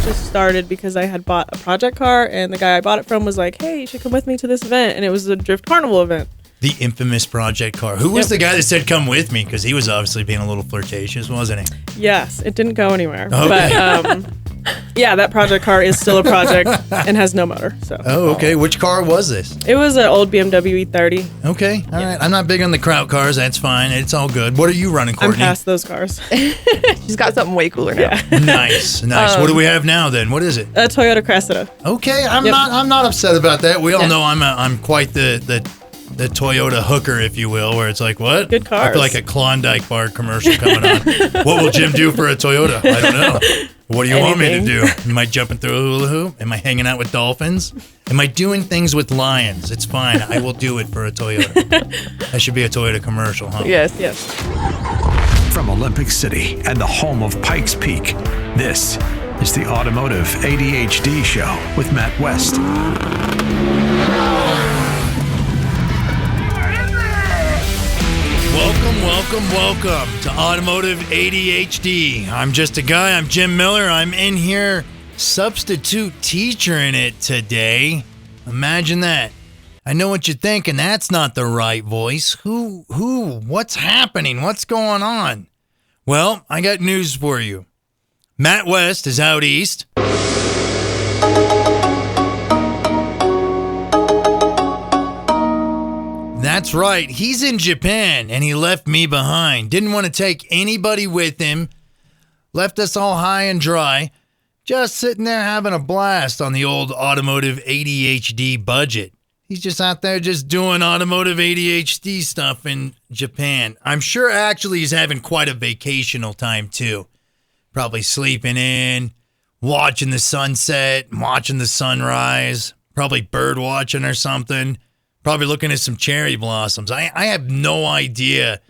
just started because I had bought a project car, and the guy I bought it from was like, hey, you should come with me to this event. And it was a Drift Carnival event. The infamous project car. Who was the guy that said come with me? Because he was obviously being a little flirtatious, wasn't he? Yes, it didn't go anywhere. Okay. But yeah, that project car is still a project and has no motor. So. Oh, okay. Which car was this? It was an old BMW E30. Okay. All right. I'm not big on the Kraut cars. That's fine. It's all good. What are you running, Courtney? I'm past those cars. She's got something way cooler now. Yeah. Nice. What do we have now then? What is it? A Toyota Cressida. Okay. I'm not upset about that. We all know I'm quite the Toyota hooker, if you will, where it's like, what? Good cars. I feel like a Klondike bar commercial coming on. What will Jim do for a Toyota? I don't know. What do you want me to do? Am I jumping through a hula hoop? Am I hanging out with dolphins? Am I doing things with lions? It's fine. I will do it for a Toyota. That should be a Toyota commercial, huh? Yes. From Olympic City and the home of Pikes Peak, this is the Automotive ADHD Show with Matt West. Welcome to Automotive ADHD. I'm just a guy. I'm Jim Miller. I'm in here substitute teachering it today. Imagine that. I know what you're thinking. That's not the right voice. Who? What's happening? What's going on? Well, I got news for you. Matt West is out east. That's right. He's in Japan, and he left me behind. Didn't want to take anybody with him. Left us all high and dry. Just sitting there having a blast on the old Automotive ADHD budget. He's just out there just doing Automotive ADHD stuff in Japan. I'm sure actually he's having quite a vacational time, too. Probably sleeping in, watching the sunset, watching the sunrise, probably bird watching or something. Probably looking at some cherry blossoms. I have no idea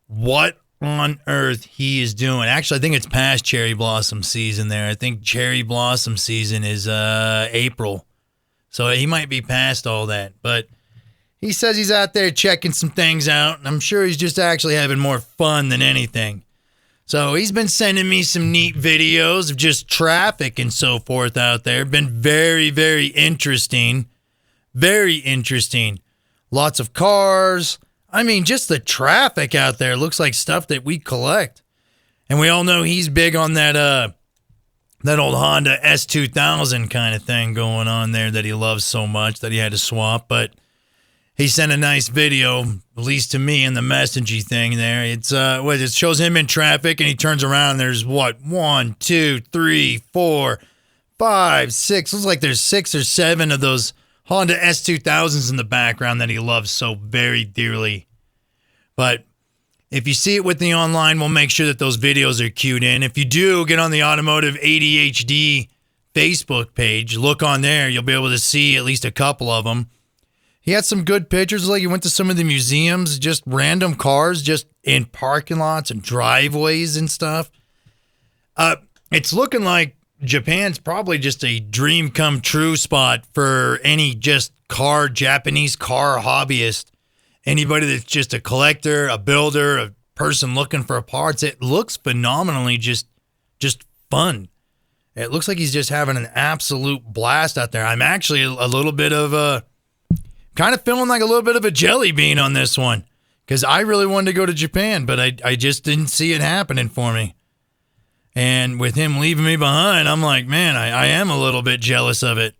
what on earth he is doing. Actually, I think it's past cherry blossom season there. I think cherry blossom season is April. So he might be past all that. But he says he's out there checking some things out. And I'm sure he's just actually having more fun than anything. So he's been sending me some neat videos of just traffic and so forth out there. Been very, very interesting. Very interesting. Lots of cars. I mean, just the traffic out there looks like stuff that we collect. And we all know he's big on that old Honda S2000 kind of thing going on there that he loves so much that he had to swap. But he sent a nice video, at least to me, in the messaging thing there. It shows him in traffic, and he turns around, and there's 1, 2, 3, 4, 5, 6. Looks like there's 6 or 7 of those Honda S2000s in the background that he loves so very dearly. But if you see it with me online, we'll make sure that those videos are queued in. If you do, get on the Automotive ADHD Facebook page. Look on there. You'll be able to see at least a couple of them. He had some good pictures. Like he went to some of the museums, just random cars, just in parking lots and driveways and stuff. It's looking like Japan's probably just a dream come true spot for any just Japanese car hobbyist. Anybody that's just a collector, a builder, a person looking for parts. It looks phenomenally just fun. It looks like he's just having an absolute blast out there. I'm actually a little bit of kind of feeling like a little bit of a jelly bean on this one because I really wanted to go to Japan, but I just didn't see it happening for me. And with him leaving me behind, I'm like, man, I am a little bit jealous of it.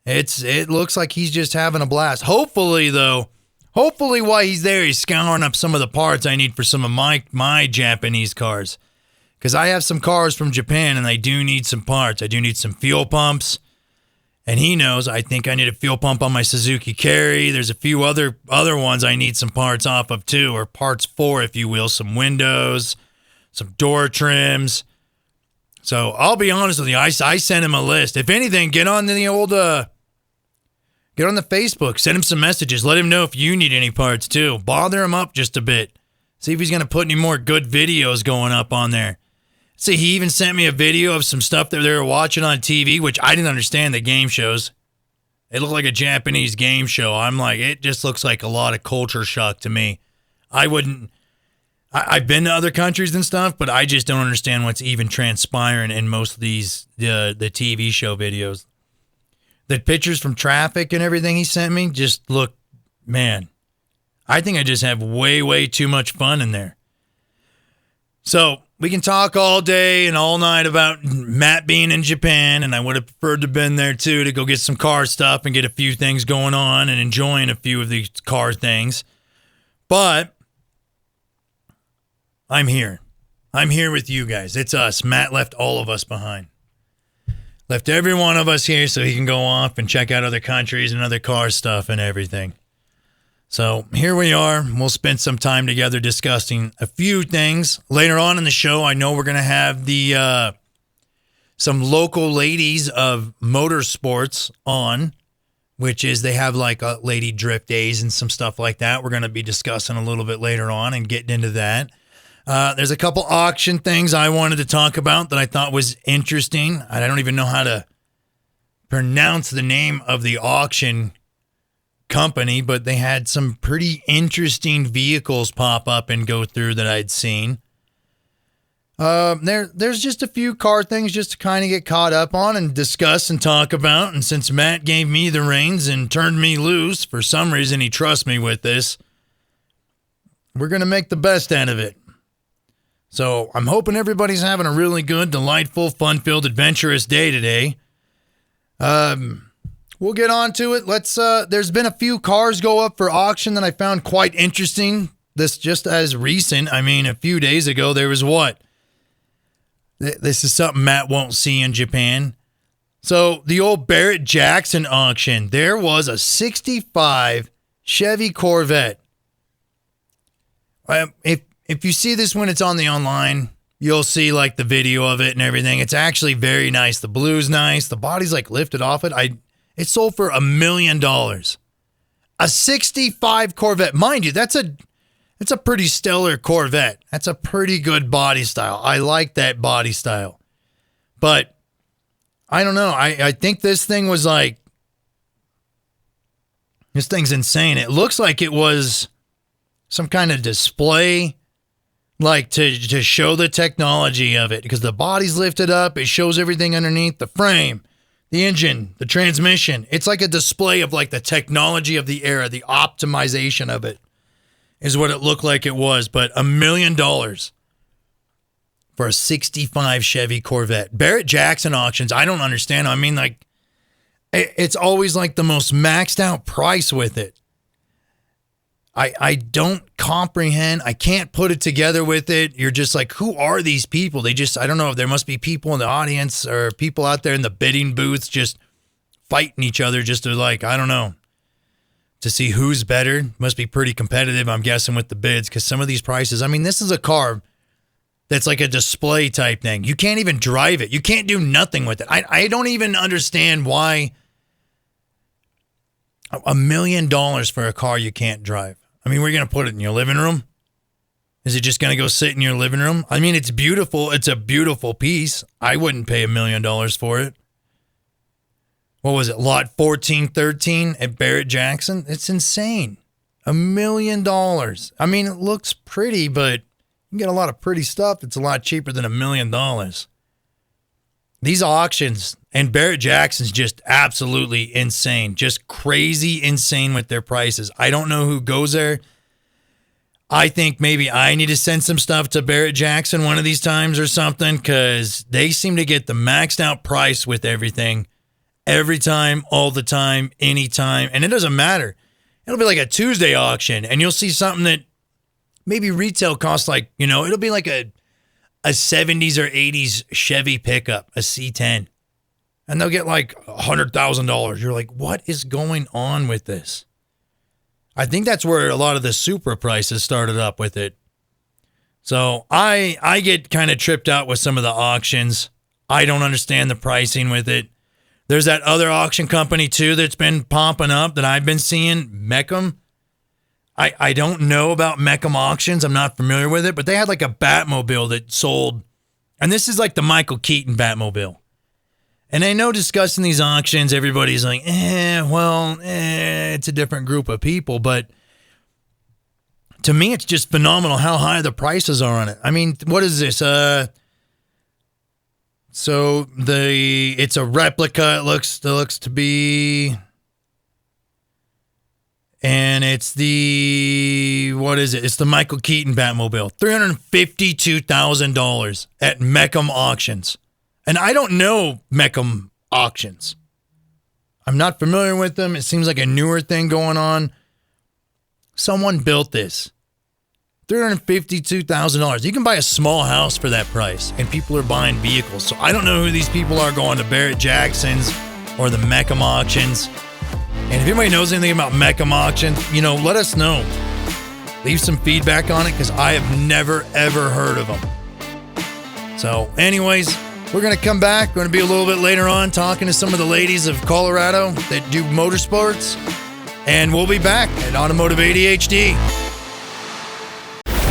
It looks like he's just having a blast. Hopefully while he's there, he's scouring up some of the parts I need for some of my Japanese cars. Because I have some cars from Japan, and I do need some parts. I do need some fuel pumps. And he knows I think I need a fuel pump on my Suzuki Carry. There's a few other ones I need some parts off of too, or parts for, if you will, some windows, some door trims. So I'll be honest with you. I sent him a list. If anything, get on the Facebook. Send him some messages. Let him know if you need any parts too. Bother him up just a bit. See if he's going to put any more good videos going up on there. See, he even sent me a video of some stuff that they were watching on TV, which I didn't understand the game shows. It looked like a Japanese game show. I'm like, it just looks like a lot of culture shock to me. I wouldn't I've been to other countries and stuff, but I just don't understand what's even transpiring in most of these the TV show videos. The pictures from traffic and everything he sent me just look, man, I think I just have way, way too much fun in there. So we can talk all day and all night about Matt being in Japan, and I would have preferred to have been there too to go get some car stuff and get a few things going on and enjoying a few of these car things. But I'm here. I'm here with you guys. It's us. Matt left all of us behind. Left every one of us here so he can go off and check out other countries and other car stuff and everything. So here we are. We'll spend some time together discussing a few things. Later on in the show, I know we're going to have the some local ladies of motorsports on, which is they have like a lady drift days and some stuff like that. We're going to be discussing a little bit later on and getting into that. There's a couple auction things I wanted to talk about that I thought was interesting. I don't even know how to pronounce the name of the auction company, but they had some pretty interesting vehicles pop up and go through that I'd seen. There's just a few car things just to kind of get caught up on and discuss and talk about. And since Matt gave me the reins and turned me loose, for some reason he trusts me with this, we're going to make the best out of it. So I'm hoping everybody's having a really good, delightful, fun-filled, adventurous day today. We'll get on to it. There's been a few cars go up for auction that I found quite interesting. This just as recent. I mean, a few days ago, there was what? This is something Matt won't see in Japan. So the old Barrett Jackson auction, there was a 65 Chevy Corvette. If you see this when it's on the online, you'll see like the video of it and everything. It's actually very nice. The blue's nice. The body's like lifted off it. It sold for $1 million. A 65 Corvette. Mind you, that's a pretty stellar Corvette. That's a pretty good body style. I like that body style. But I don't know. I think this thing was like, this thing's insane. It looks like it was some kind of display, like to show the technology of it, because the body's lifted up. It shows everything underneath, the frame, the engine, the transmission. It's like a display of like the technology of the era, the optimization of it is what it looked like it was. But $1 million for a 65 Chevy Corvette. Barrett Jackson auctions, I don't understand. I mean, like, it's always like the most maxed out price with it. I don't comprehend. I can't put it together with it. You're just like, who are these people? I don't know if there must be people in the audience or people out there in the bidding booths just fighting each other just to like, I don't know, to see who's better. Must be pretty competitive, I'm guessing, with the bids, because some of these prices, I mean, this is a car that's like a display type thing. You can't even drive it. You can't do nothing with it. I don't even understand why $1 million for a car you can't drive. I mean, we're going to put it in your living room? Is it just going to go sit in your living room? I mean, it's beautiful. It's a beautiful piece. I wouldn't pay $1 million for it. What was it? Lot 1413 at Barrett Jackson? It's insane. $1 million. I mean, it looks pretty, but you can get a lot of pretty stuff that's a lot cheaper than $1 million. These auctions, and Barrett Jackson's just absolutely insane. Just crazy insane with their prices. I don't know who goes there. I think maybe I need to send some stuff to Barrett Jackson one of these times or something, because they seem to get the maxed out price with everything. Every time, all the time, anytime. And it doesn't matter. It'll be like a Tuesday auction, and you'll see something that maybe retail costs like, it'll be like a 70s or 80s Chevy pickup, a C10. And they'll get like $100,000. You're like, what is going on with this? I think that's where a lot of the Supra prices started up with it. So I get kind of tripped out with some of the auctions. I don't understand the pricing with it. There's that other auction company too that's been popping up that I've been seeing, Meckham. I don't know about Meckham auctions. I'm not familiar with it, but they had like a Batmobile that sold, and this is like the Michael Keaton Batmobile. And I know discussing these auctions, everybody's like, it's a different group of people, but to me, it's just phenomenal how high the prices are on it. I mean, what is this? So it's a replica. It looks to be, and it's what is it? It's the Michael Keaton Batmobile. $352,000 at Meckham Auctions. And I don't know Meckham Auctions. I'm not familiar with them. It seems like a newer thing going on. Someone built this. $352,000. You can buy a small house for that price, and people are buying vehicles. So I don't know who these people are going to Barrett Jackson's or the Meckham Auctions. And if anybody knows anything about Meckham Auctions, let us know. Leave some feedback on it, because I have never, ever heard of them. So anyways, we're going to come back. We're going to be a little bit later on talking to some of the ladies of Colorado that do motorsports. And we'll be back at Automotive ADHD.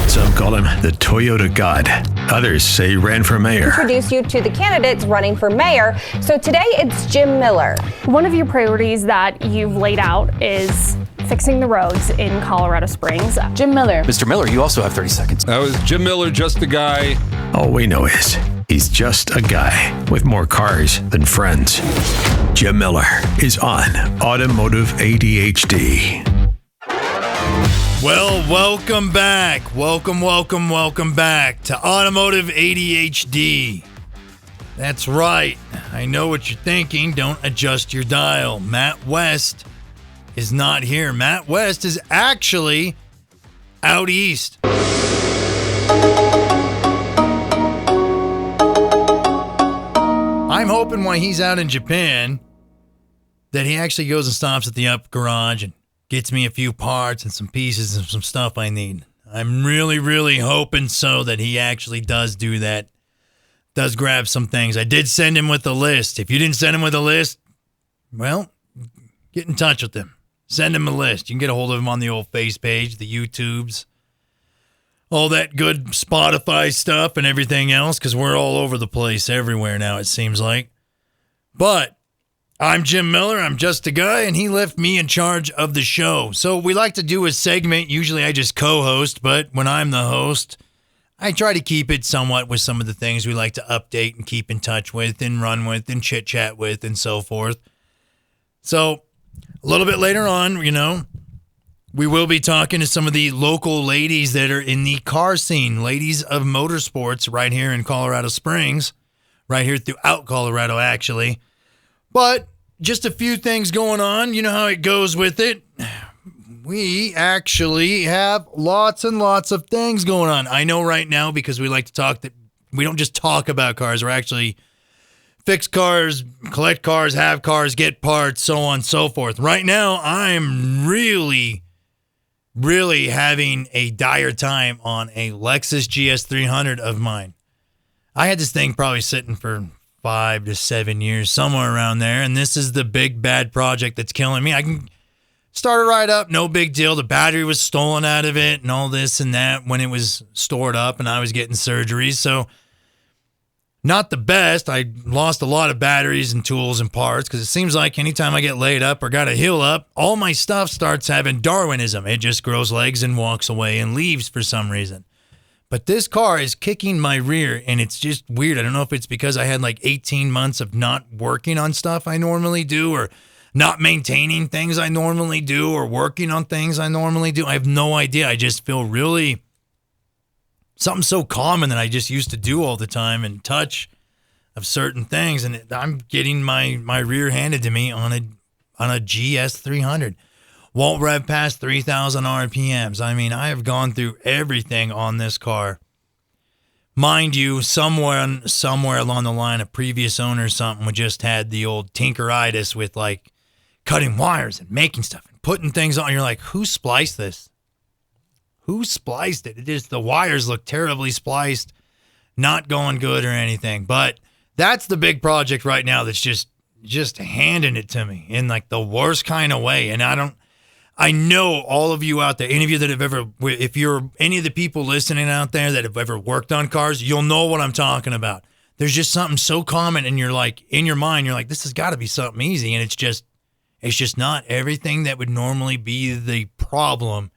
Some call him the Toyota God. Others say he ran for mayor. Introduce you to the candidates running for mayor. So today it's Jim Miller. One of your priorities that you've laid out is fixing the roads in Colorado Springs. Jim Miller. Mr. Miller, you also have 30 seconds. That was Jim Miller, just a guy. All we know is he's just a guy with more cars than friends. Jim Miller is on Automotive ADHD. Well, welcome back. Welcome back to Automotive ADHD. That's right. I know what you're thinking. Don't adjust your dial. Matt West is not here. Matt West is actually out east. I'm hoping while he's out in Japan that he actually goes and stops at the Up Garage and gets me a few parts and some pieces and some stuff I need. I'm really, really hoping so that he actually does do that. Does grab some things. I did send him with a list. If you didn't send him with a list, well, get in touch with him. Send him a list. You can get a hold of him on the old face page, the YouTubes, all that good Spotify stuff and everything else, because we're all over the place everywhere now, it seems like. But I'm Jim Miller. I'm just a guy, and he left me in charge of the show. So we like to do a segment. Usually I just co-host, but when I'm the host, I try to keep it somewhat with some of the things we like to update and keep in touch with and run with and chit-chat with and so forth. So a little bit later on, we will be talking to some of the local ladies that are in the car scene, ladies of motorsports right here in Colorado Springs, right here throughout Colorado, actually. But just a few things going on. You know how it goes with it. We actually have lots and lots of things going on. I know right now, because we like to talk, that we don't just talk about cars. We're actually fix cars, collect cars, have cars, get parts, so on and so forth. Right now, I'm really, really having a dire time on a Lexus GS300 of mine. I had this thing probably sitting for 5 to 7 years, somewhere around there. And this is the big bad project that's killing me. I can start it right up, no big deal. The battery was stolen out of it and all this and that when it was stored up and I was getting surgeries. So not the best. I lost a lot of batteries and tools and parts, because it seems like anytime I get laid up or got to heal up, all my stuff starts having Darwinism. It just grows legs and walks away and leaves for some reason. But this car is kicking my rear, and it's just weird. I don't know if it's because I had like 18 months of not working on stuff I normally do, or not maintaining things I normally do, or working on things I normally do. I have no idea. I just feel really something so common that I just used to do all the time and touch of certain things. And I'm getting my rear handed to me on a GS300. Won't rev past 3,000 RPMs. I mean, I have gone through everything on this car. Mind you, somewhere along the line, a previous owner or something just had the old tinkeritis with like cutting wires and making stuff and putting things on. You're like, who spliced this? Who spliced it? The wires look terribly spliced, not going good or anything. But that's the big project right now that's just handing it to me in like the worst kind of way. And I know all of you out there, any of you that have ever, if you're any of the people listening out there that have ever worked on cars, you'll know what I'm talking about. There's just something so common, and you're like, in your mind, you're like, this has got to be something easy. And it's just not. Everything that would normally be the problem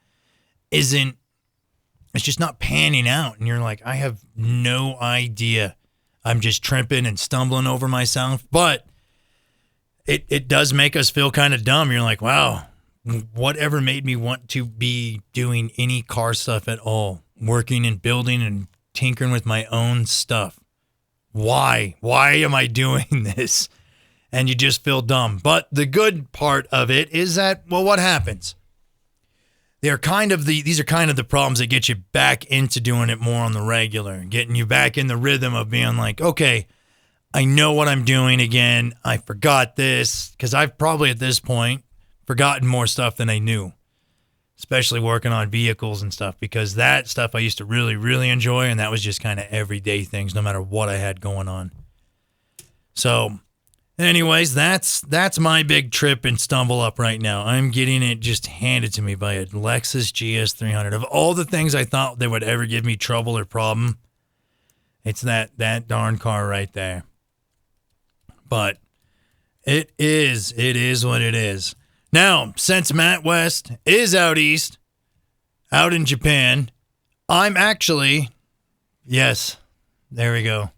isn't it's just not panning out. And you're like, I have no idea. I'm just tripping and stumbling over myself. But it does make us feel kind of dumb. You're like, wow, whatever made me want to be doing any car stuff at all, working and building and tinkering with my own stuff. Why? Why am I doing this? And you just feel dumb. But the good part of it is that, well, what happens? These are kind of the problems that get you back into doing it more on the regular, getting you back in the rhythm of being like, okay, I know what I'm doing again. I forgot this, because I've probably at this point forgotten more stuff than I knew, especially working on vehicles and stuff, because that stuff I used to really, really enjoy, and that was just kind of everyday things, no matter what I had going on. So anyways, that's my big trip and stumble up right now. I'm getting it just handed to me by a Lexus GS300. Of all the things I thought that would ever give me trouble or problem, it's that darn car right there. But it is what it is. Now, since Matt West is out east, out in Japan, I'm actually, yes, there we go.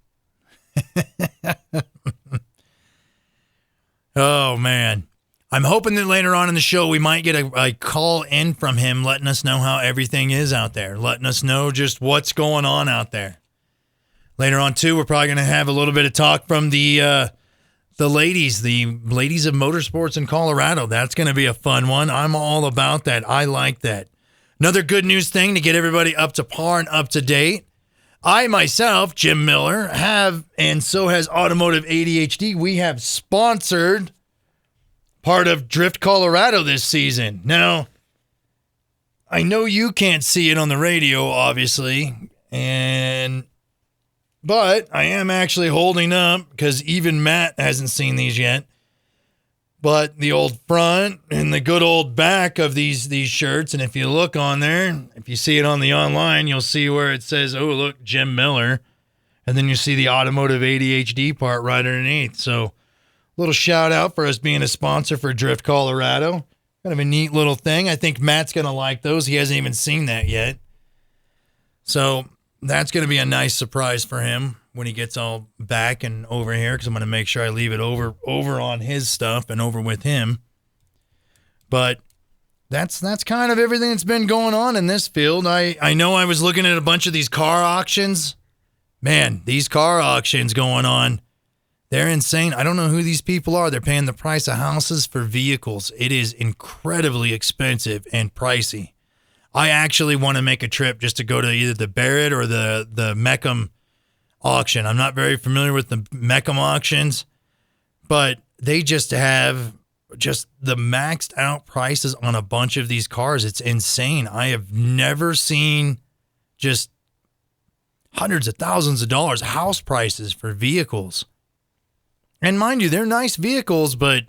Oh, man. I'm hoping that later on in the show we might get a call in from him letting us know how everything is out there, letting us know just what's going on out there. Later on, too, we're probably going to have a little bit of talk from the ladies of motorsports in Colorado. That's going to be a fun one. I'm all about that. I like that. Another good news thing to get everybody up to par and up to date. I myself, Jim Miller, have, and so has Automotive ADHD, we have sponsored part of Drift Colorado this season. Now, I know you can't see it on the radio, obviously, but I am actually holding up, because even Matt hasn't seen these yet, but the old front and the good old back of these shirts. And if you look on there, if you see it on the online, you'll see where it says, oh, look, Jim Miller. And then you see the Automotive ADHD part right underneath. So a little shout out for us being a sponsor for Drift Colorado. Kind of a neat little thing. I think Matt's going to like those. He hasn't even seen that yet. So that's going to be a nice surprise for him when he gets all back and over here, because I'm going to make sure I leave it over on his stuff and over with him. But that's kind of everything that's been going on in this field. I know I was looking at a bunch of these car auctions. Man, these car auctions going on, they're insane. I don't know who these people are. They're paying the price of houses for vehicles. It is incredibly expensive and pricey. I actually want to make a trip just to go to either the Barrett or the Meckham auction. I'm not very familiar with the Meckham auctions, but they just have just the maxed out prices on a bunch of these cars. It's insane. I have never seen just hundreds of thousands of dollars house prices for vehicles. And mind you, they're nice vehicles, but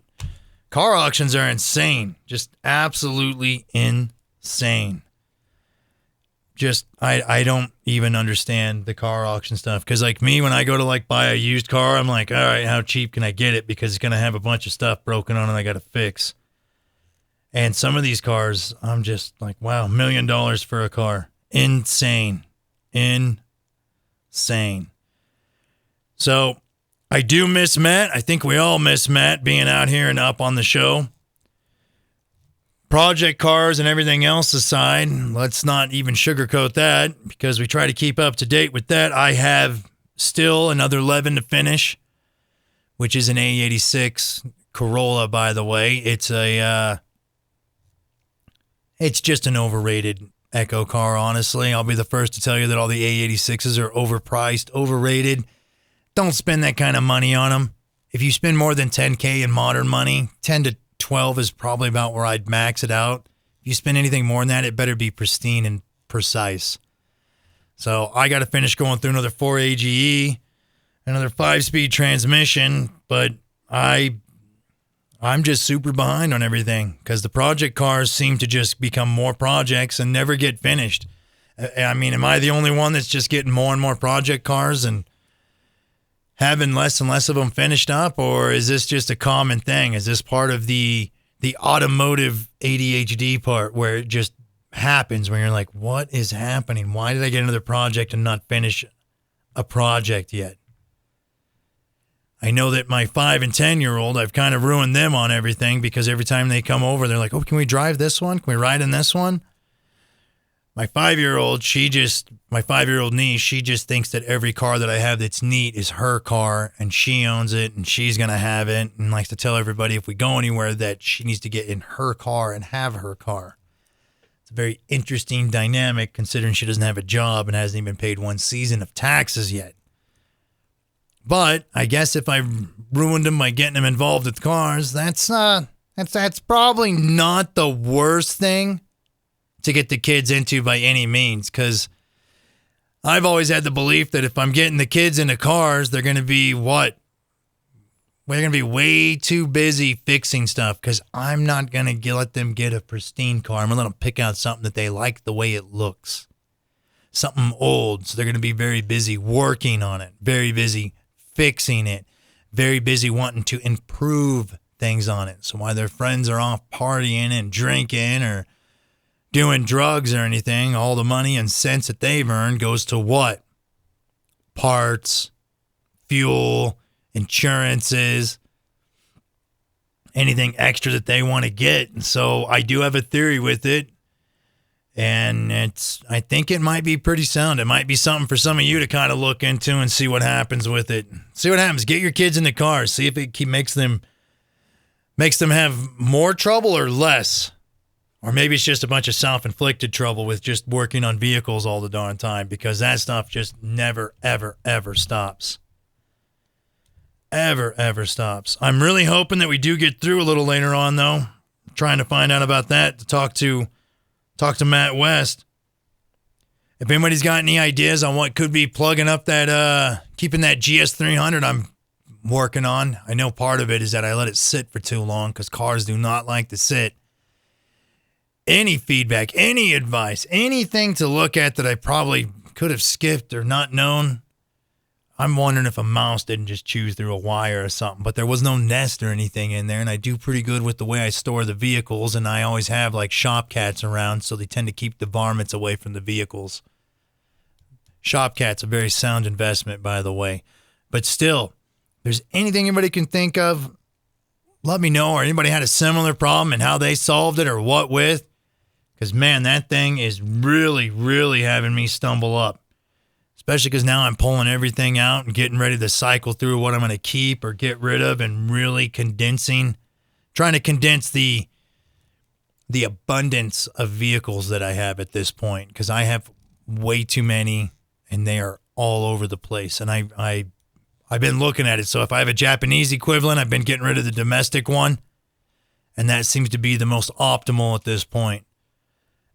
car auctions are insane. Just absolutely insane. Just, I don't even understand the car auction stuff. Because like me, when I go to like buy a used car, I'm like, all right, how cheap can I get it? Because it's going to have a bunch of stuff broken on and I got to fix. And some of these cars, I'm just like, wow, $1 million for a car. Insane. So I do miss Matt. I think we all miss Matt being out here and up on the show. Project cars and everything else aside, let's not even sugarcoat that, because we try to keep up to date with that. I have still another 11 to finish, which is an A86 Corolla, by the way. It's just an overrated Echo car, honestly. I'll be the first to tell you that all the A86s are overpriced, overrated. Don't spend that kind of money on them. If you spend more than $10K in modern money, 10 to 12 is probably about where I'd max it out. If you spend anything more than that, it better be pristine and precise. So I got to finish going through another 4AGE, another 5-speed transmission, but I'm just super behind on everything because the project cars seem to just become more projects and never get finished. I mean, am I the only one that's just getting more and more project cars and having less and less of them finished up, or is this just a common thing? Is this part of the automotive ADHD part where it just happens when you're like, what is happening? Why did I get another project and not finish a project yet? I know that my 5 and 10-year-old, I've kind of ruined them on everything because every time they come over, they're like, oh, can we drive this one? Can we ride in this one? My 5-year-old, my 5-year-old niece, she just thinks that every car that I have that's neat is her car and she owns it and she's going to have it and likes to tell everybody if we go anywhere that she needs to get in her car and have her car. It's a very interesting dynamic considering she doesn't have a job and hasn't even paid one season of taxes yet. But I guess if I ruined them by getting them involved with cars, that's probably not the worst thing to get the kids into by any means, because I've always had the belief that if I'm getting the kids into cars, they're going to be what? They're going to be way too busy fixing stuff because I'm not going to let them get a pristine car. I'm going to let them pick out something that they like the way it looks. Something old. So they're going to be very busy working on it, very busy fixing it, very busy wanting to improve things on it. So while their friends are off partying and drinking or doing drugs or anything, all the money and cents that they've earned goes to what? Parts, fuel, insurances, anything extra that they want to get. And so I do have a theory with it, and I think it might be pretty sound. It might be something for some of you to kind of look into and see what happens with it. See what happens. Get your kids in the cars. See if it makes them have more trouble or less. Or maybe it's just a bunch of self-inflicted trouble with just working on vehicles all the darn time, because that stuff just never, ever, ever stops. Ever, ever stops. I'm really hoping that we do get through a little later on, though. I'm trying to find out about that, to talk to Matt West. If anybody's got any ideas on what could be plugging up that, keeping that GS300 I'm working on. I know part of it is that I let it sit for too long because cars do not like to sit. Any feedback, any advice, anything to look at that I probably could have skipped or not known. I'm wondering if a mouse didn't just chew through a wire or something, but there was no nest or anything in there, and I do pretty good with the way I store the vehicles, and I always have like shop cats around, so they tend to keep the varmints away from the vehicles. Shop cat's a very sound investment, by the way. But still, if there's anything anybody can think of, let me know, or anybody had a similar problem and how they solved it or what with. Because, man, that thing is really, really having me stumble up. Especially because now I'm pulling everything out and getting ready to cycle through what I'm going to keep or get rid of and really trying to condense the abundance of vehicles that I have at this point. Because I have way too many and they are all over the place. And I've been looking at it. So if I have a Japanese equivalent, I've been getting rid of the domestic one. And that seems to be the most optimal at this point.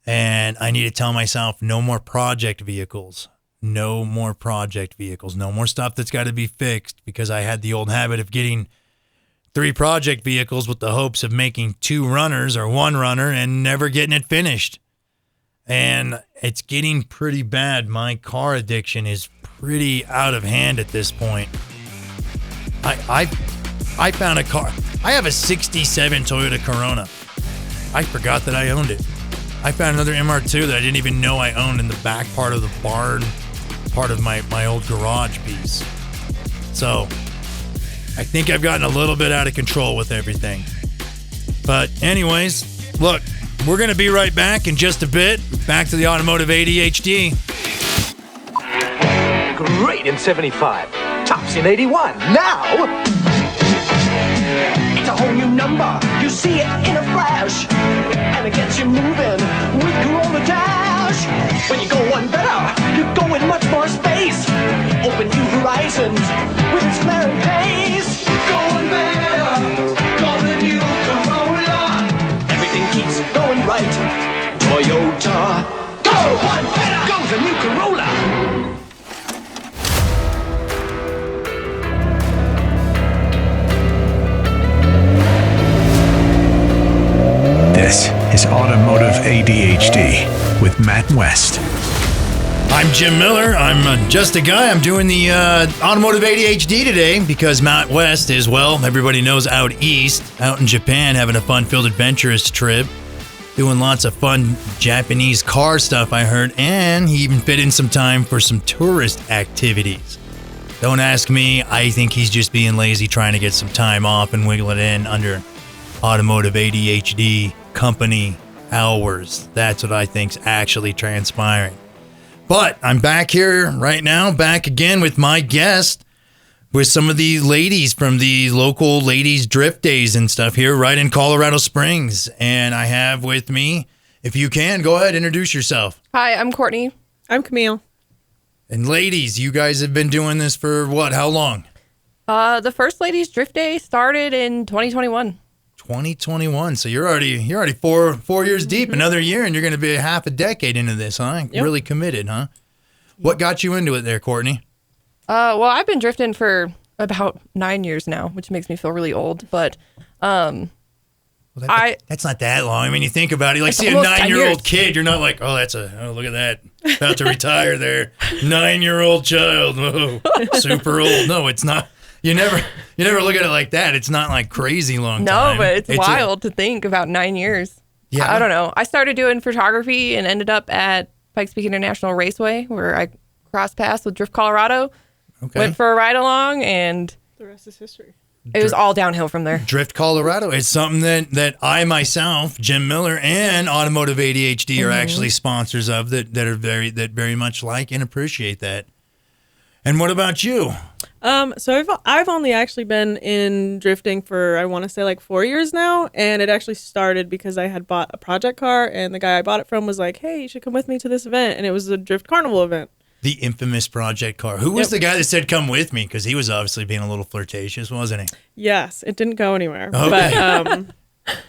And I need to tell myself no more project vehicles. No more project vehicles. No more stuff that's got to be fixed, because I had the old habit of getting 3 project vehicles with the hopes of making 2 runners or 1 runner and never getting it finished. And it's getting pretty bad. My car addiction is pretty out of hand at this point. I found a car. I have a 67 Toyota Corona. I forgot that I owned it. I found another MR2 that I didn't even know I owned in the back part of the barn, part of my old garage piece. So I think I've gotten a little bit out of control with everything. But anyways, look, we're going to be right back in just a bit. Back to the Automotive ADHD. Great in 75. Tops in 81. Now, it's a whole new number. You see it in a flash. And it gets you moving with Corolla Dash. When you go one better, you go in much more space. Open new horizons with its flaring pace. Going better, go the new Corolla. Everything keeps going right. Toyota, go one better. Go the new Corolla. This is Automotive ADHD with Matt West. I'm Jim Miller. I'm just a guy. I'm doing the Automotive ADHD today because Matt West is, well, everybody knows, out east, out in Japan, having a fun-filled, adventurous trip. doing lots of fun Japanese car stuff, I heard, and he even fit in some time for some tourist activities. Don't ask me. I think he's just being lazy, trying to get some time off and wiggle it in under Automotive ADHD company hours. That's what I think's actually transpiring. But I'm back here right now, back again with my guest, with some of the ladies from the local ladies drift days and stuff here right in Colorado Springs. And I have with me, if you can, go ahead, introduce yourself. Hi, I'm Courtney. I'm Camille. And ladies, you guys have been doing this for what? How long? The first ladies drift day started in 2021. 2021. So you're already four years deep. Another year, and you're going to be half a decade into this, huh? Yep. Really committed, huh? What got you into it there, Courtney? Well, I've been drifting for about 9 years now, which makes me feel really old. But That's not that long. I mean, you think about it, you see a almost 10 9-year-old years. kid, you're not like, oh, look at that. About to retire there. 9-year-old child. Oh, super old. No, it's not. You never look at it like that. It's not like crazy long time. No, but it's wild to think about 9 years. Yeah. I don't know. I started doing photography and ended up at Pikes Peak International Raceway, where I crossed paths with Drift Colorado. Okay. Went for a ride along, and The rest is history. it was all downhill from there. Drift Colorado. It's something that I myself, Jim Miller, and Automotive ADHD are actually sponsors of that very much like and appreciate that. And what about you? So I've only actually been in drifting for, I want to say, like 4 years now, and it actually started because I had bought a project car, and the guy I bought it from was like, "Hey, you should come with me to this event," and it was a Drift Carnival event. The infamous project car. Who was the guy that said, "Come with me"? Because he was obviously being a little flirtatious, wasn't he? Yes, it didn't go anywhere, Okay. but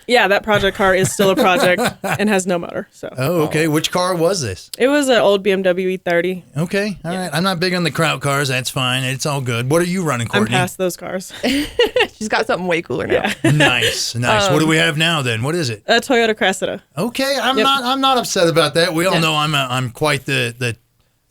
yeah, that project car is still a project and has no motor. So. Oh, okay. Which car was this? It was an old BMW E30. Okay. All right. I'm not big on the kraut cars. That's fine. It's all good. What are you running, I'm Courtney? past those cars. She's got something way cooler now. Nice. What do we have now then? What is it? A Toyota Cressida. Okay. I'm not upset about that. We all know I'm quite the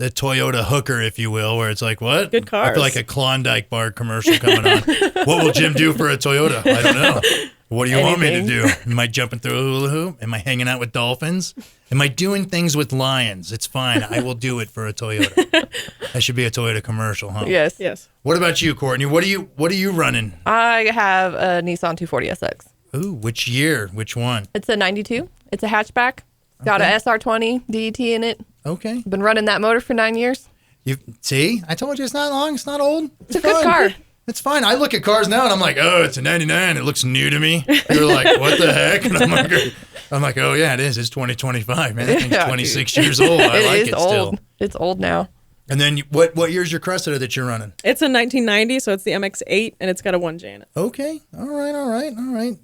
Toyota hooker, if you will, where it's like, what? Good cars. I feel like a Klondike bar commercial coming on. What will Jim do for a Toyota? I don't know. What do you want me to do? Am I jumping through a hula hoop? Am I hanging out with dolphins? Am I doing things with lions? It's fine. I will do it for a Toyota. That should be a Toyota commercial, huh? Yes. Yes. What about you, Courtney? What are you running? I have a Nissan 240 SX. Ooh, which year? Which one? It's a 92. It's a hatchback. It's got a SR20 DET in it. Okay. Been running that motor for 9 years. You see? I told you it's not long. It's not old. It's a good car. It's fine. I look at cars now and I'm like, oh, it's a 99. It looks new to me. You're like, what the heck? And I'm like, oh yeah, it is. It's 2025, man. That thing's 26 years old. I like it old. still. It's old now. And then what year's your Cressida that you're running? It's a 1990, so it's the MX-8, and it's got a 1J in it. Okay. All right.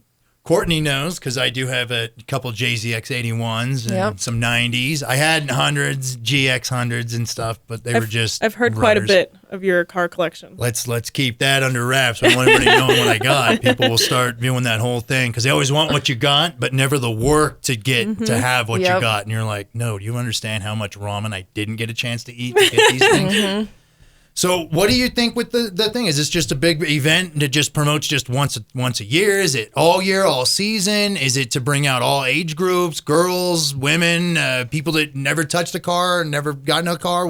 Courtney knows because I do have a couple JZX81s and Yep. some 90s. I had 100s, GX 100s and stuff, but they were just I've heard quite a runners. bit of your car collection. Let's keep that under wraps. I don't want everybody knowing what I got. People will start viewing that whole thing because they always want what you got, but never the work to get to have what you Yep. got. And you're like, no, do you understand how much ramen I didn't get a chance to eat to get these things? So what do you think with the thing? Is this just a big event that just promotes just once a year? Is it all year, all season? Is it to bring out all age groups, girls, women, people that never touched a car, never gotten a car?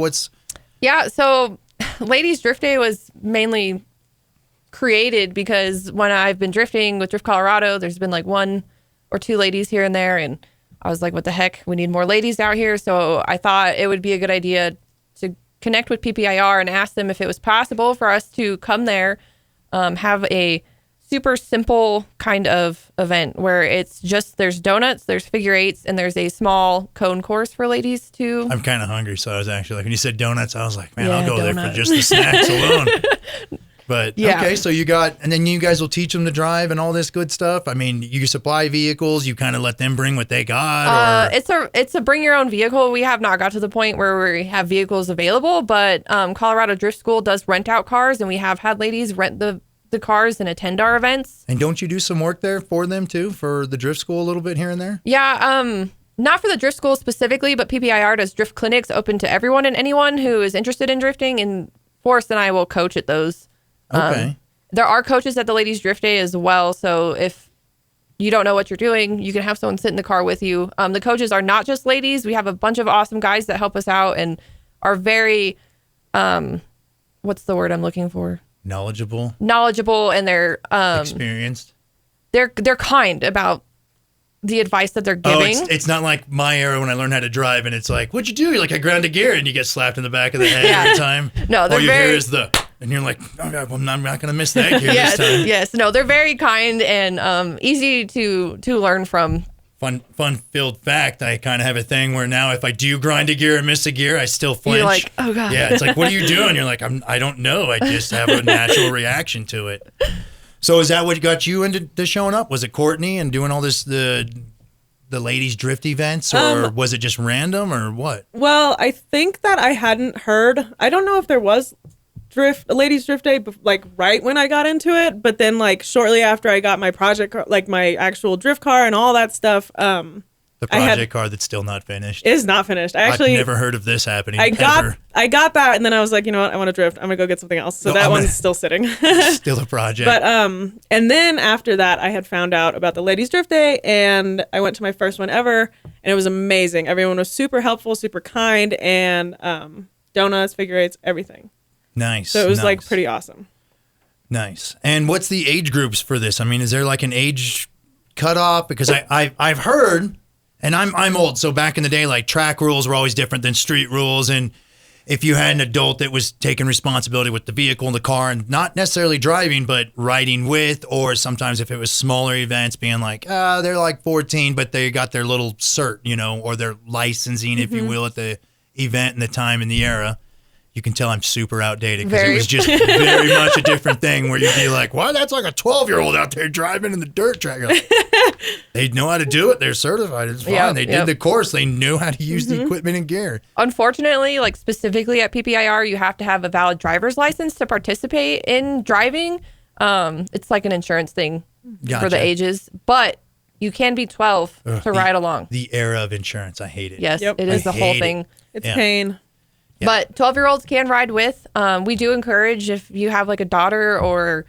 Yeah, so Ladies Drift Day was mainly created because when I've been drifting with Drift Colorado, there's been like 1 or 2 ladies here and there. And I was like, what the heck? We need more ladies out here. So I thought it would be a good idea to connect with PPIR and ask them if it was possible for us to come there, have a super simple kind of event where it's just there's donuts, there's figure eights, and there's a small cone course for ladies too. I'm kind of hungry, so I was actually like, when you said donuts, I was like, man, Yeah, I'll go there donut. for just the snacks alone. But Yeah. okay, so and then you guys will teach them to drive and all this good stuff. I mean, you supply vehicles, you kind of let them bring what they got, or It's a bring your own vehicle. We have not got to the point where we have vehicles available, but Colorado Drift School does rent out cars, and we have had ladies rent the cars and attend our events. and don't you do some work there for them too, for the drift school a little bit here and there? Yeah, not for the drift school specifically, but PPIR does drift clinics open to everyone and anyone who is interested in drifting, and Forrest and I will coach at those. Okay. There are coaches at the Ladies Drift Day as well, so if you don't know what you're doing, you can have someone sit in the car with you. The coaches are not just ladies. We have a bunch of awesome guys that help us out and are very, what's the word I'm looking for? Knowledgeable, and they're experienced. They're kind about the advice that they're giving. It's not like my era when I learned how to drive and it's like, what'd you do? You're like, I ground a gear, and you get slapped in the back of the head every time. No, all they're you hear very... is and you're like, oh God, well, I'm not going to miss that gear this time. Yes. No, they're very kind and easy to learn from. Fun-filled fact, I kind of have a thing where now if I do grind a gear or miss a gear, I still flinch. You're like, oh God. Yeah, it's like, what are you doing? You're like, I don't know. I just have a natural reaction to it. So is that what got you into showing up? Was it Courtney and doing all this, the ladies drift events, or was it just random, or what? Well, I think that I hadn't heard. I don't know if there was ladies drift day like right when I got into it, but then like shortly after I got my project car, like my actual drift car and all that stuff. The project car that's still not finished. Is not finished. I've never heard of this happening. I got that, and then I was like, you know what, I want to drift. I'm gonna go get something else. So one's still sitting. Still a project. But and then after that, I had found out about the ladies drift day, and I went to my first one ever, and it was amazing. Everyone was super helpful, super kind, and donuts, figure eights, everything. Nice. So it was like pretty awesome. Nice. And what's the age groups for this? I mean, is there like an age cutoff? Because I've heard, and I'm old, so back in the day, like track rules were always different than street rules. And if you had an adult that was taking responsibility with the vehicle and the car and not necessarily driving, but riding with, or sometimes if it was smaller events being like, they're like 14, but they got their little cert, or their licensing, if you will, at the event and the time and the era. You can tell I'm super outdated because it was just very much a different thing where you'd be like, "Why? That's like a 12-year-old out there driving in the dirt track." Like, they know how to do it. They're certified. It's fine. They did the course. They knew how to use the equipment and gear. Unfortunately, like specifically at PPIR, you have to have a valid driver's license to participate in driving. It's like an insurance thing for the ages, but you can be 12 to ride along. The era of insurance. I hate it. Yes, it is the whole thing. It's pain. Yeah. But 12-year-olds can ride with. We do encourage if you have like a daughter or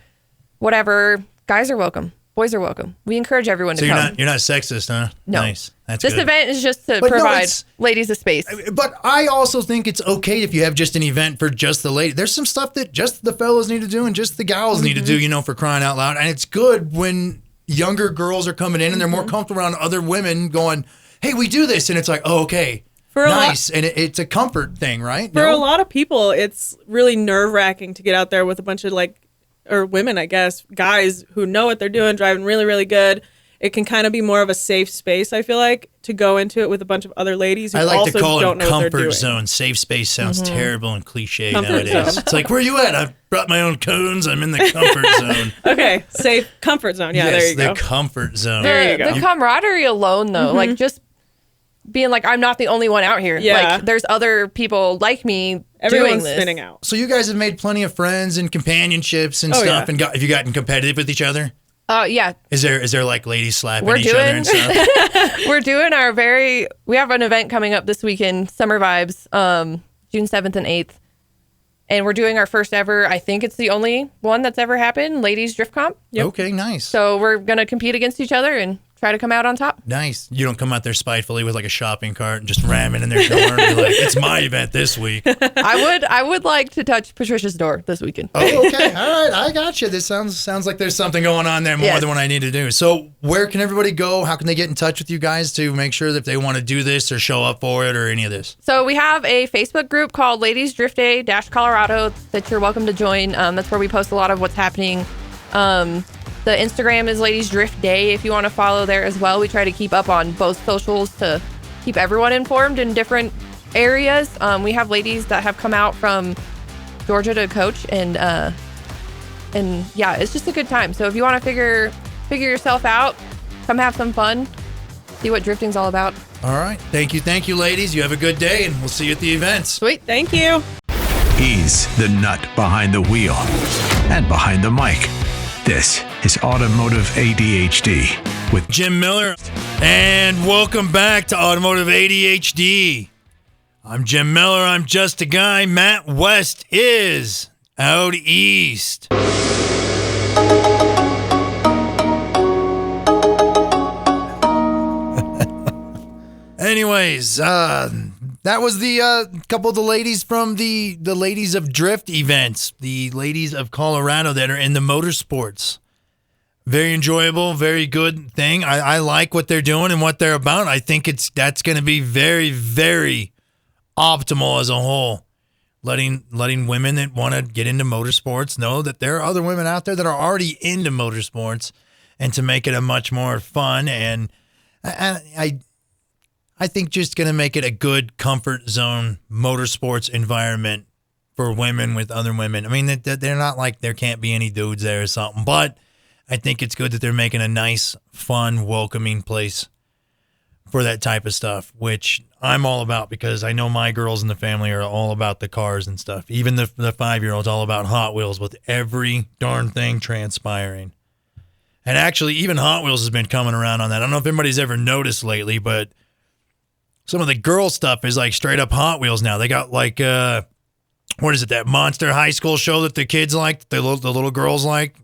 whatever, guys are welcome. Boys are welcome. We encourage everyone to come. You're not sexist, huh? No. Nice. That's this good. event is just to provide ladies a space. But I also think it's okay if you have just an event for just the ladies. There's some stuff that just the fellas need to do and just the gals need to do, for crying out loud. And it's good when younger girls are coming in and they're more comfortable around other women going, hey, we do this. And it's like, oh, okay. Nice. And it's a comfort thing, right? For a lot of people, it's really nerve-wracking to get out there with a bunch of or women, I guess, guys who know what they're doing, driving really, really good. It can kind of be more of a safe space, I feel like, to go into it with a bunch of other ladies who also don't know what they're doing. Comfort zone. Safe space sounds terrible and cliche nowadays. It's like, where are you at? I brought my own cones. I'm in the comfort zone. Okay, safe comfort zone. Yeah, there you go. The comfort zone. There you go. The camaraderie alone, though, like just being like, I'm not the only one out here. Yeah. Like, there's other people like me Everyone's doing this. spinning out. So you guys have made plenty of friends and companionships and stuff. Yeah. And have you gotten competitive with each other? Yeah. Is there like ladies slapping each other and stuff? We're doing we have an event coming up this weekend, Summer Vibes, June 7th and 8th. And we're doing our first ever, I think it's the only one that's ever happened, ladies drift comp. Yep. Okay, nice. So we're going to compete against each other and try to come out on top. Nice. You don't come out there spitefully with like a shopping cart and just ram it in their door and be like, it's my event this week. I would like to touch Patricia's door this weekend. Oh, okay. All right. I got you. This sounds like there's something going on there more than what I need to do. So where can everybody go? How can they get in touch with you guys to make sure that if they want to do this or show up for it or any of this? So we have a Facebook group called Ladies Drift Day Colorado that you're welcome to join. That's where we post a lot of what's happening. The Instagram is Ladies Drift Day if you want to follow there as well. We try to keep up on both socials to keep everyone informed in different areas. We have ladies that have come out from Georgia to coach and yeah, it's just a good time. So if you want to figure yourself out, come have some fun, see what drifting's all about. All right. Thank you, ladies. You have a good day, and we'll see you at the events. Sweet. Thank you. He's the nut behind the wheel and behind the mic. This is Automotive ADHD with Jim Miller. And welcome back to Automotive ADHD. I'm Jim Miller. I'm just a guy. Matt West is out east. anyways, that was the couple of the ladies from the Ladies of Drift events, the ladies of Colorado that are in the motorsports. Very enjoyable, very good thing. I like what they're doing and what they're about. I think that's going to be very, very optimal as a whole. Letting women that want to get into motorsports know that there are other women out there that are already into motorsports, and to make it a much more fun and I think just going to make it a good comfort zone motorsports environment for women with other women. I mean, they're not like there can't be any dudes there or something, but I think it's good that they're making a nice, fun, welcoming place for that type of stuff, which I'm all about because I know my girls in the family are all about the cars and stuff. Even the 5-year-old's all about Hot Wheels with every darn thing transpiring. And actually, even Hot Wheels has been coming around on that. I don't know if anybody's ever noticed lately, but some of the girl stuff is like straight up Hot Wheels now. They got like, what is it, that Monster High School show that the kids like, the little girls like?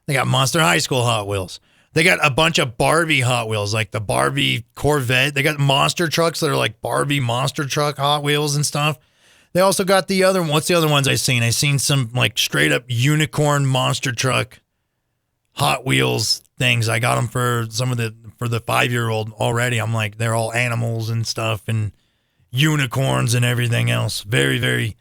They got Monster High School Hot Wheels. They got a bunch of Barbie Hot Wheels, like the Barbie Corvette. They got monster trucks that are like Barbie monster truck Hot Wheels and stuff. They also got the other, what's the other ones I seen? I seen some like straight up unicorn monster truck Hot Wheels things. I got them for the 5-year-old already. I'm like, they're all animals and stuff and unicorns and everything else. Very, very,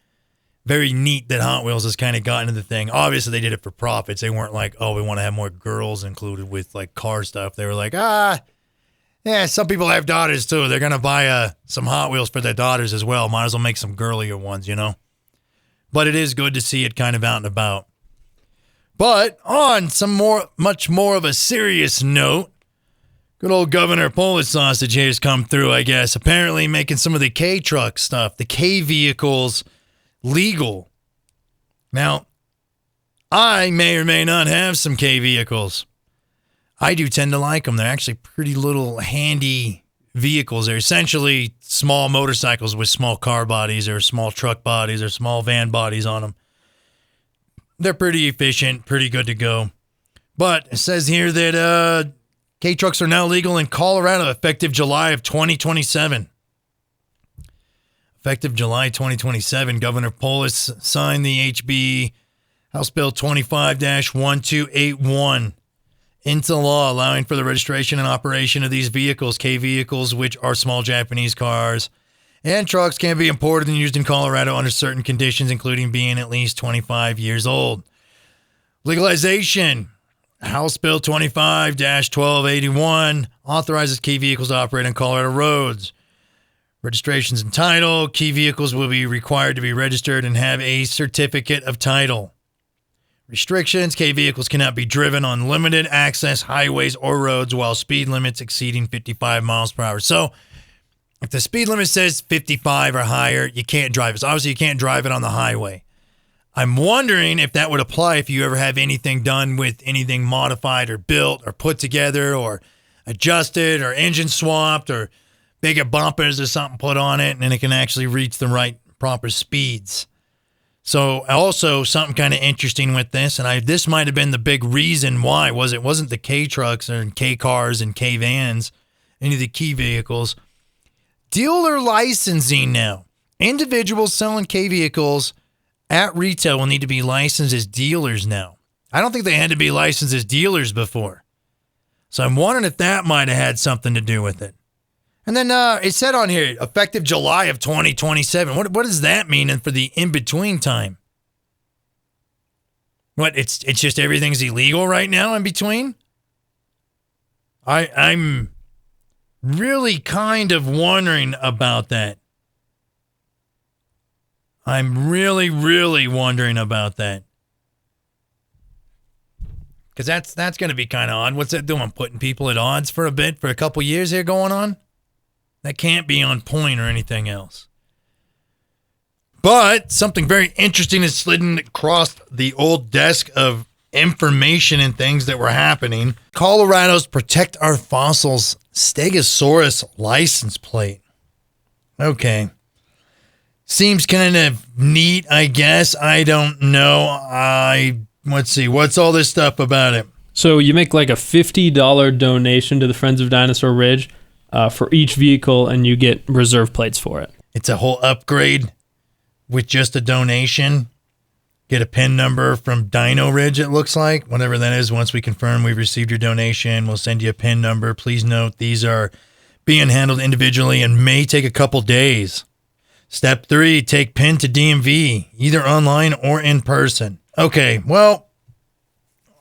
very neat that Hot Wheels has kind of gotten into the thing. Obviously, they did it for profits. They weren't like, oh, we want to have more girls included with like car stuff. They were like, yeah, some people have daughters too. They're going to buy some Hot Wheels for their daughters as well. Might as well make some girlier ones, you know? But it is good to see it kind of out and about. But on much more of a serious note, good old Governor Polish Sausage here has come through, I guess, apparently making some of the K-truck stuff, the K-vehicles, legal. Now, I may or may not have some K-vehicles. I do tend to like them. They're actually pretty little handy vehicles. They're essentially small motorcycles with small car bodies or small truck bodies or small van bodies on them. They're pretty efficient, pretty good to go. But it says here that K-trucks are now legal in Colorado effective July of 2027. Effective July 2027, Governor Polis signed the HB House Bill 25-1281 into law, allowing for the registration and operation of these vehicles. K-vehicles, which are small Japanese cars and trucks, can be imported and used in Colorado under certain conditions, including being at least 25 years old. Legalization. House Bill 25-1281 authorizes key vehicles to operate on Colorado roads. Registrations and title. Key vehicles will be required to be registered and have a certificate of title. Restrictions. Key vehicles cannot be driven on limited access highways or roads while speed limits exceeding 55 miles per hour. So if the speed limit says 55 or higher, you can't drive it. So obviously, you can't drive it on the highway. I'm wondering if that would apply if you ever have anything done with anything modified or built or put together or adjusted or engine swapped or bigger bumpers or something put on it, and then it can actually reach the right proper speeds. So also something kind of interesting with this, and this might have been the big reason why it wasn't the K trucks and K cars and K vans, any of the key vehicles. Dealer licensing now. Individuals selling K vehicles at retail will need to be licensed as dealers now. I don't think they had to be licensed as dealers before. So I'm wondering if that might have had something to do with it. And then it said on here, effective July of 2027. What does that mean and for the in-between time? What, it's just everything's illegal right now in between? I'm really kind of wondering about that. I'm really, really wondering about that. Because that's going to be kind of odd. What's that doing? Putting people at odds for a bit, for a couple years here going on? That can't be on point or anything else. But something very interesting has slidden across the old desk of information and things that were happening. Colorado's Protect Our Fossils Stegosaurus license plate. Okay. Seems kind of neat, I guess. I don't know. Let's see. What's all this stuff about it? So you make like a $50 donation to the Friends of Dinosaur Ridge. for each vehicle, and you get reserve plates for it. It's a whole upgrade with just a donation. Get a PIN number from Dino Ridge, it looks like. Whatever that is, once we confirm we've received your donation, we'll send you a PIN number. Please note these are being handled individually and may take a couple days. Step 3, take PIN to DMV, either online or in person. Okay, well,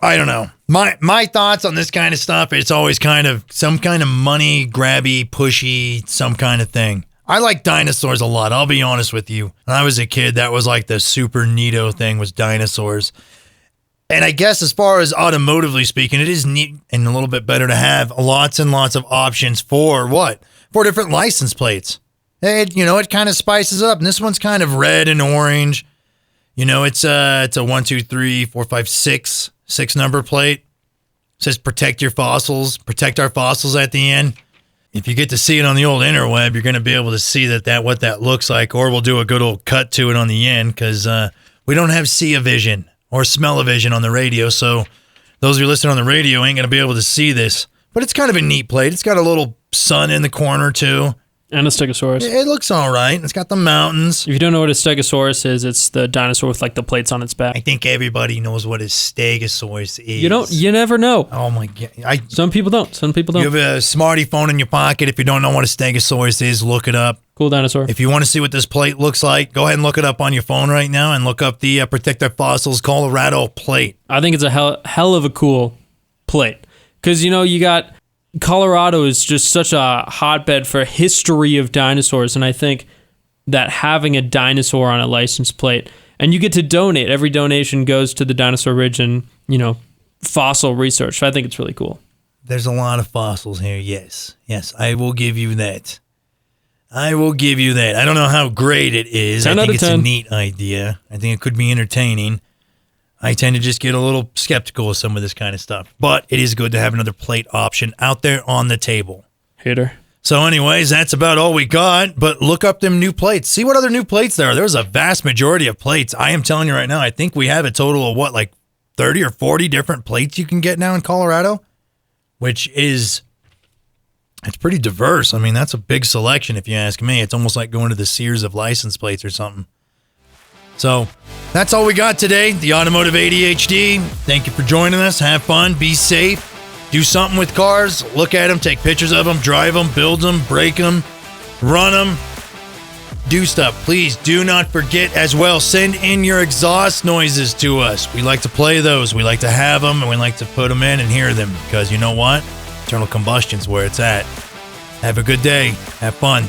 I don't know. My thoughts on this kind of stuff, it's always kind of some kind of money grabby, pushy, some kind of thing. I like dinosaurs a lot, I'll be honest with you. When I was a kid, that was like the super neato thing was dinosaurs. And I guess as far as automotively speaking, it is neat and a little bit better to have lots and lots of options for what? For different license plates. It kind of spices up. And this one's kind of red and orange. It's a 1, 2, 3, 4, 5, 6 number plate. It says protect your fossils, protect our fossils at the end. If you get to see it on the old interweb, you're going to be able to see what that looks like, or we'll do a good old cut to it on the end because we don't have see-o-vision or smell-o-vision on the radio, so those of you listening on the radio ain't going to be able to see this. But it's kind of a neat plate. It's got a little sun in the corner, too. And a stegosaurus. It looks all right. It's got the mountains. If you don't know what a stegosaurus is, it's the dinosaur with like the plates on its back. I think everybody knows what a stegosaurus is. You never know. Oh my God. Some people don't. You have a smarty phone in your pocket. If you don't know what a stegosaurus is, look it up. Cool dinosaur. If you want to see what this plate looks like, go ahead and look it up on your phone right now and look up the Protect Our Fossils Colorado plate. I think it's a hell of a cool plate. Because, you got Colorado is just such a hotbed for history of dinosaurs, and I think that having a dinosaur on a license plate, and you get to donate. Every donation goes to the Dinosaur Ridge and, fossil research. So I think it's really cool. There's a lot of fossils here, yes. Yes, I will give you that. I don't know how great it is. 10 I out think of it's 10. a neat idea. I think it could be entertaining. I tend to just get a little skeptical of some of this kind of stuff. But it is good to have another plate option out there on the table. Hitter. So anyways, that's about all we got. But look up them new plates. See what other new plates there are. There's a vast majority of plates. I am telling you right now, I think we have a total of 30 or 40 different plates you can get now in Colorado, which is, it's pretty diverse. I mean, that's a big selection if you ask me. It's almost like going to the Sears of license plates or something. So that's all we got today. The Automotive ADHD. Thank you for joining us. Have fun. Be safe. Do something with cars. Look at them. Take pictures of them. Drive them. Build them. Break them. Run them. Do stuff. Please do not forget as well. Send in your exhaust noises to us. We like to play those. We like to have them, and we like to put them in and hear them because you know what? Internal combustion's where it's at. Have a good day. Have fun.